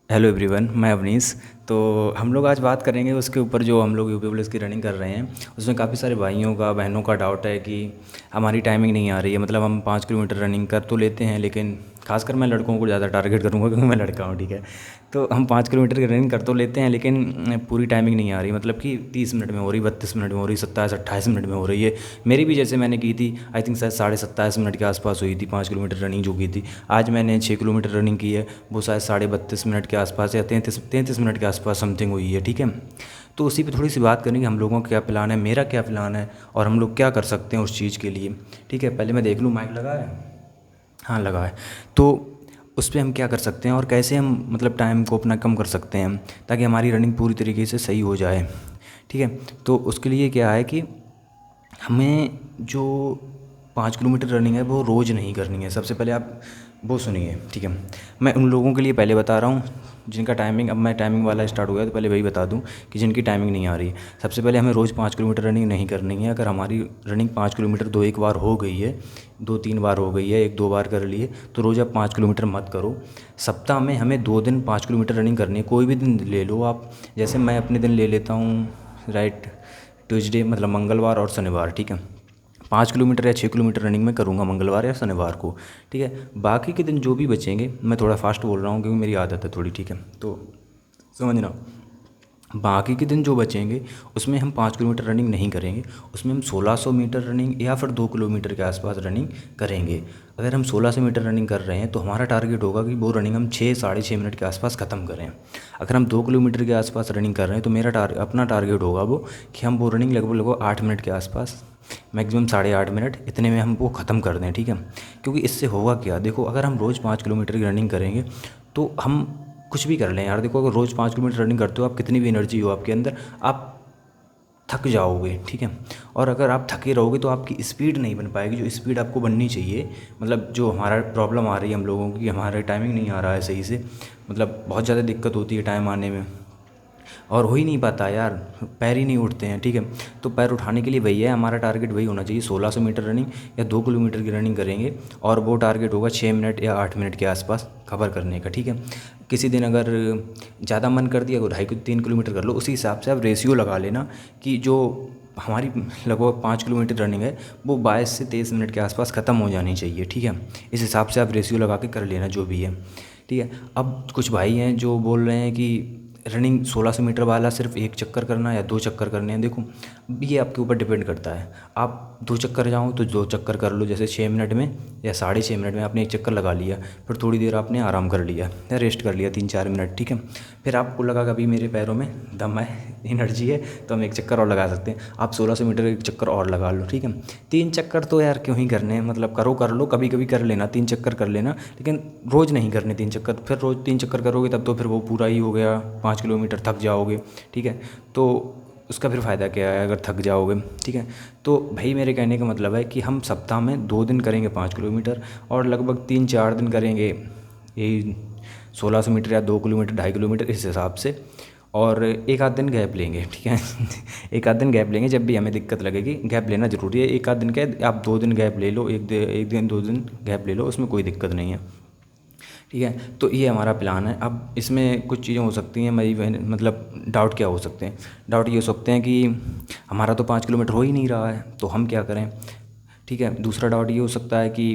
Hello everyone, मैं अवनीश। तो हम लोग आज बात करेंगे उसके ऊपर जो हम लोग यूपी पुलिस की रनिंग कर रहे हैं। उसमें काफ़ी सारे भाइयों का बहनों का डाउट है कि हमारी टाइमिंग नहीं आ रही है। मतलब हम 5 किलोमीटर रनिंग कर तो लेते हैं, लेकिन खासकर मैं लड़कों को ज़्यादा टारगेट करूँगा क्योंकि मैं लड़का हूँ, ठीक है। तो हम 5 किलोमीटर की रनिंग कर तो लेते हैं, लेकिन पूरी टाइमिंग नहीं आ रही। मतलब कि 30 मिनट में हो रही, 32 मिनट में हो रही, 27-28 मिनट में हो रही है। मेरी भी जैसे मैंने की थी, आई थिंक शायद 27.5 मिनट के आसपास हुई थी 5 किलोमीटर रनिंग जो की थी। आज मैंने 6 किलोमीटर रनिंग की है, वो शायद 32.5 मिनट के आसपास या 33 मिनट के आसपास समथिंग हुई है, ठीक है। तो उसी पे थोड़ी सी बात करेंगे, हम लोगों का क्या प्लान है, मेरा क्या प्लान है और हम लोग क्या कर सकते हैं उस चीज़ के लिए। ठीक है, पहले मैं देख लूँ माइक लगा है। हाँ, लगा है। तो उस पे हम क्या कर सकते हैं और कैसे हम मतलब टाइम को अपना कम कर सकते हैं ताकि हमारी रनिंग पूरी तरीके से सही हो जाए, ठीक है। तो उसके लिए क्या है कि हमें जो 5 किलोमीटर रनिंग है वो रोज़ नहीं करनी है। सबसे पहले आप वो सुनिए, ठीक है। मैं उन लोगों के लिए पहले बता रहा हूँ जिनका टाइमिंग, अब मैं टाइमिंग वाला स्टार्ट हो गया तो पहले वही बता दूँ कि जिनकी टाइमिंग नहीं आ रही है। सबसे पहले हमें रोज़ 5 किलोमीटर रनिंग नहीं करनी है। अगर हमारी रनिंग 5 किलोमीटर दो एक बार हो गई है, 2-3 बार हो गई है, 1-2 बार कर लिए, तो रोज़ आप 5 किलोमीटर मत करो। सप्ताह में हमें 2 दिन 5 किलोमीटर रनिंग करनी है। कोई भी दिन ले लो आप, जैसे मैं अपने दिन ले लेता हूँ, राइट, ट्यूसडे मतलब मंगलवार और शनिवार, ठीक है। 5 किलोमीटर या 6 किलोमीटर रनिंग में करूँगा मंगलवार या शनिवार को, ठीक है। बाकी के दिन जो भी बचेंगे, मैं थोड़ा फास्ट बोल रहा हूँ क्योंकि मेरी आदत है थोड़ी, ठीक है। तो समझना, बाकी के दिन जो बचेंगे उसमें हम 5 किलोमीटर रनिंग नहीं करेंगे। उसमें हम 1600 मीटर रनिंग या फिर 2 किलोमीटर के आसपास रनिंग करेंगे। अगर हम 1600 मीटर रनिंग कर रहे हैं तो हमारा टारगेट होगा कि वो रनिंग हम 6-6.5 मिनट के आसपास ख़त्म करें। अगर हम 2 किलोमीटर के आसपास रनिंग कर रहे हैं तो मेरा अपना टारगेट होगा वो कि हम वो रनिंग लगभग लगभग 8 मिनट के आसपास, मैक्सिमम 8.5 मिनट, इतने में हम वो ख़त्म कर दें, ठीक है। क्योंकि इससे होगा क्या, देखो, अगर हम रोज़ 5 किलोमीटर की रनिंग करेंगे तो हम कुछ भी कर लें यार। देखो, अगर रोज़ 5 किलोमीटर रनिंग करते हो, आप कितनी भी एनर्जी हो आपके अंदर, आप थक जाओगे, ठीक है। और अगर आप थके रहोगे तो आपकी स्पीड नहीं बन पाएगी, जो स्पीड आपको बननी चाहिए। मतलब जो हमारा प्रॉब्लम आ रही है हम लोगों की, हमारा टाइमिंग नहीं आ रहा है सही से, मतलब बहुत ज़्यादा दिक्कत होती है टाइम आने में और हो ही नहीं पाता यार, पैर ही नहीं उठते हैं, ठीक है। तो पैर उठाने के लिए वही है, हमारा टारगेट वही होना चाहिए, 1600 मीटर रनिंग या 2 किलोमीटर की रनिंग करेंगे। और वो टारगेट होगा 6 मिनट या 8 मिनट के आसपास कवर करने का, ठीक है। किसी दिन अगर ज़्यादा मन कर दिया तो 2.5-3 किलोमीटर कर लो। उसी हिसाब से आप रेशियो लगा लेना कि जो हमारी लगभग 5 किलोमीटर रनिंग है वो 22 से 23 मिनट के आसपास ख़त्म हो जानी चाहिए, ठीक है। इस हिसाब से आप रेशियो लगा के कर लेना जो भी है, ठीक है। अब कुछ भाई हैं जो बोल रहे हैं कि रनिंग 1600 मीटर वाला सिर्फ एक चक्कर करना है या 2 चक्कर करने हैं। देखो, ये आपके ऊपर डिपेंड करता है। आप 2 चक्कर जाओ तो 2 चक्कर कर लो, जैसे 6 मिनट में या 6.5 मिनट में आपने एक चक्कर लगा लिया, फिर थोड़ी देर आपने आराम कर लिया या रेस्ट कर लिया 3-4 मिनट, ठीक है। फिर आपको लगा कि अभी मेरे पैरों में दम है, एनर्जी है, तो हम एक चक्कर और लगा सकते हैं। आप 1600 मीटर एक चक्कर और लगा लो, ठीक है। 3 चक्कर तो यार क्यों ही करने हैं, मतलब करो कर लो, कभी कभी कर लेना 3 चक्कर कर लेना, लेकिन रोज़ नहीं करने 3 चक्कर। फिर रोज़ 3 चक्कर करोगे तब तो फिर वो पूरा ही हो गया, 5 किलोमीटर थक जाओगे, ठीक है। तो उसका फिर फ़ायदा क्या है अगर थक जाओगे, ठीक है। तो भाई मेरे कहने का मतलब है कि हम सप्ताह में 2 दिन करेंगे 5 किलोमीटर और लगभग 3-4 दिन करेंगे यही 1600 मीटर या 2 किलोमीटर 2.5 किलोमीटर, इस हिसाब से। और एक आध दिन गैप लेंगे, ठीक है। एक आध दिन गैप लेंगे, जब भी हमें दिक्कत लगेगी गैप लेना ज़रूरी है। एक आध दिन क्या है, आप 2 दिन गैप ले लो, एक दिन 2 दिन गैप ले लो, उसमें कोई दिक्कत नहीं है, ठीक है। तो ये हमारा प्लान है। अब इसमें कुछ चीज़ें हो सकती हैं, मेरी बहन मतलब डाउट क्या हो सकते हैं, डाउट ये हो सकते हैं कि हमारा तो 5 किलोमीटर हो ही नहीं रहा है तो हम क्या करें, ठीक है। दूसरा डाउट ये हो सकता है कि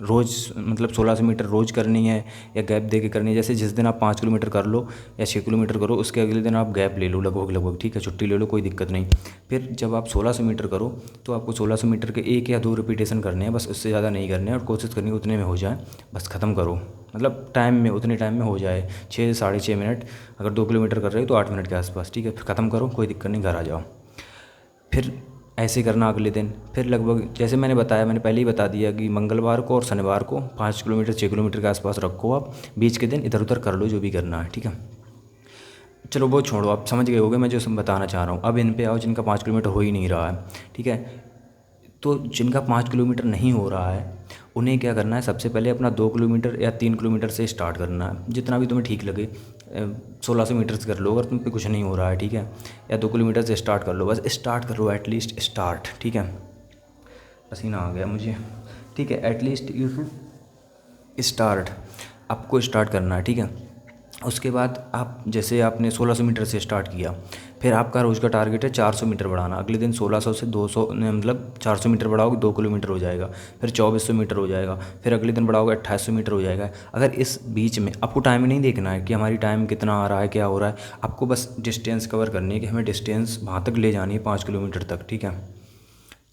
रोज़ मतलब 1600 मीटर रोज़ करनी है या गैप दे के करनी है। जैसे जिस दिन आप 5 किलोमीटर कर लो या 6 किलोमीटर करो, उसके अगले दिन आप गैप ले लो लगभग लगभग, ठीक है, छुट्टी ले लो, कोई दिक्कत नहीं। फिर जब आप 1600 मीटर करो तो आपको 1600 मीटर के 1 या 2 रिपीटेशन करने हैं बस, उससे ज़्यादा नहीं करने हैं और कोशिश करनी है उतने में हो जाए, बस ख़त्म करो। मतलब टाइम में, उतने टाइम में हो जाए, 6 से 6.5 मिनट। अगर 2 किलोमीटर कर रहे हो तो 8 मिनट के आसपास, ठीक है। फिर ख़त्म करो, कोई दिक्कत नहीं, घर आ जाओ। फिर ऐसे करना अगले दिन। फिर लगभग जैसे मैंने बताया, मैंने पहले ही बता दिया कि मंगलवार को और शनिवार को 5 किलोमीटर 6 किलोमीटर के आसपास रखो आप, बीच के दिन इधर उधर कर लो जो भी करना है, ठीक है। चलो वो छोड़ो, आप समझ गए होगे मैं जो सब बताना चाह रहा हूँ। अब इन पे आओ जिनका 5 किलोमीटर हो ही नहीं रहा है, ठीक है। तो जिनका 5 किलोमीटर नहीं हो रहा है उन्हें क्या करना है, सबसे पहले अपना 2 किलोमीटर या 3 किलोमीटर से स्टार्ट करना है, जितना भी तुम्हें ठीक लगे। 1600 मीटर से कर लो अगर तुम पे कुछ नहीं हो रहा है, ठीक है। या 2 किलोमीटर से स्टार्ट कर लो, बस स्टार्ट कर लो, एटलीस्ट स्टार्ट, ठीक है। पसीना आ गया मुझे, ठीक है। एटलीस्ट यू शुड स्टार्ट, आपको स्टार्ट करना है, ठीक है। उसके बाद आप जैसे आपने 1600 मीटर से स्टार्ट किया, फिर आपका रोज़ का टारगेट है 400 मीटर बढ़ाना। अगले दिन 1600 से 200 मतलब 400 मीटर बढ़ाओगे 2 किलोमीटर हो जाएगा, फिर 2400 मीटर हो जाएगा, फिर अगले दिन बढ़ाओगे 2800 मीटर हो जाएगा। अगर इस बीच में आपको टाइम नहीं देखना है कि हमारी टाइम कितना आ रहा है, क्या हो रहा है, आपको बस डिस्टेंस कवर करनी है कि हमें डिस्टेंस वहाँ तक ले जानी है 5 किलोमीटर तक, ठीक है।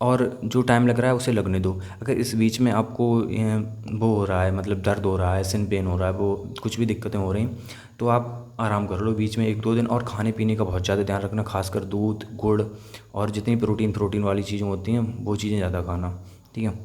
और जो टाइम लग रहा है उसे लगने दो। अगर इस बीच में आपको वो हो रहा है, मतलब दर्द हो रहा है, सिन पेन हो रहा है, वो कुछ भी दिक्कतें हो रही, तो आप आराम कर लो बीच में 1-2 दिन। और खाने पीने का बहुत ज़्यादा ध्यान रखना, खासकर दूध, गुड़ और जितनी प्रोटीन वाली चीज़ें होती हैं वो चीज़ें ज़्यादा खाना, ठीक है।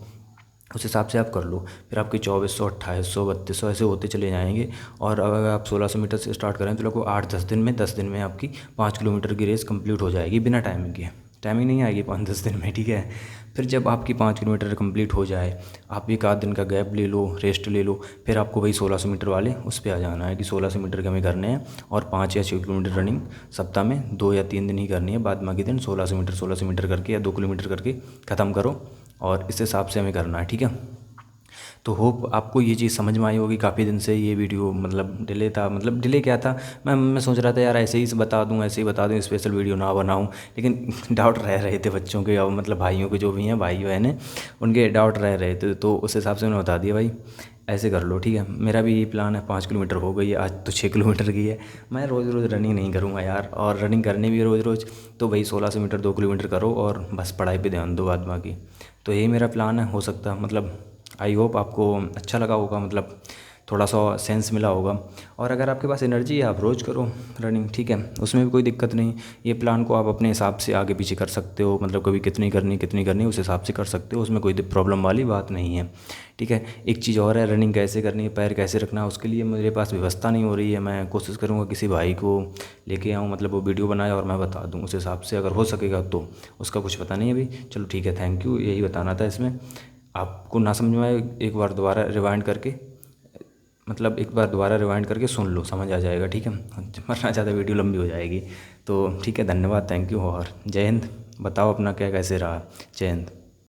उस हिसाब से आप कर लो। फिर आपके 2400, 2800, 3200 ऐसे होते चले जाएंगे। और अगर आप 1600 मीटर से स्टार्ट करें तो लगभग 8-10 दिन में, 10 दिन में आपकी 5 किलोमीटर की रेस कंप्लीट हो जाएगी बिना टाइमिंग के। टाइमिंग नहीं आएगी 5-10 दिन में, ठीक है। फिर जब आपकी 5 किलोमीटर कंप्लीट हो जाए, आप 1 आध दिन का गैप ले लो, रेस्ट ले लो, फिर आपको वही 1600 मीटर वाले उस पर आ जाना है कि 1600 मीटर के हमें करने हैं। और 5 या 6 किलोमीटर रनिंग सप्ताह में 2 या 3 दिन ही करनी है। बाद बाकी दिन 1600 मीटर करके या 2 किलोमीटर करके ख़त्म करो। और इस हिसाब से हमें करना है, ठीक है। तो होप आपको ये चीज़ समझ में आई होगी। काफ़ी दिन से ये वीडियो मतलब डिले था, मतलब डिले क्या था, मैं सोच रहा था यार ऐसे ही बता दूं, ऐसे ही बता दूं, स्पेशल वीडियो ना बनाऊं, लेकिन डाउट रह रहे थे बच्चों के, और मतलब भाइयों के जो भी हैं, भाई बहन हैं, उनके डाउट रह रहे थे। तो उस हिसाब से उन्होंने बता दिया भाई ऐसे कर लो, ठीक है। मेरा भी यही प्लान है, 5 किलोमीटर हो गई है, आज तो 6 किलोमीटर की है। मैं रोज़ रोज़ रनिंग नहीं करूँगा यार, और रनिंग करनी भी रोज़ रोज़, तो वही 1600 मीटर 2 किलोमीटर करो और बस पढ़ाई पे ध्यान दो बाद बाकी। तो यही मेरा प्लान है। हो सकता है मतलब आई होप आपको अच्छा लगा होगा, मतलब थोड़ा सा सेंस मिला होगा। और अगर आपके पास एनर्जी है आप रोज़ करो रनिंग, ठीक है, उसमें भी कोई दिक्कत नहीं। ये प्लान को आप अपने हिसाब से आगे पीछे कर सकते हो, मतलब कभी कितनी करनी उस हिसाब से कर सकते हो, उसमें कोई प्रॉब्लम वाली बात नहीं है, ठीक है। एक चीज़ और है, रनिंग कैसे करनी है, पैर कैसे रखना है, उसके लिए मेरे पास व्यवस्था नहीं हो रही है। मैं कोशिश करूँगा किसी भाई को लेके आऊँ, मतलब वो वीडियो बनाए और मैं बता दूँ उस हिसाब से, अगर हो सकेगा तो। उसका कुछ पता नहीं अभी। चलो ठीक है, थैंक यू, यही बताना था इसमें। आपको ना समझ में आए, एक बार दोबारा रिवाइंड करके, मतलब एक बार दोबारा रिवाइंड करके सुन लो, समझ आ जाएगा, ठीक है, वरना ज़्यादा वीडियो लंबी हो जाएगी। तो ठीक है, धन्यवाद, थैंक यू और जय हिंद। बताओ अपना क्या कैसे रहा। जय हिंद।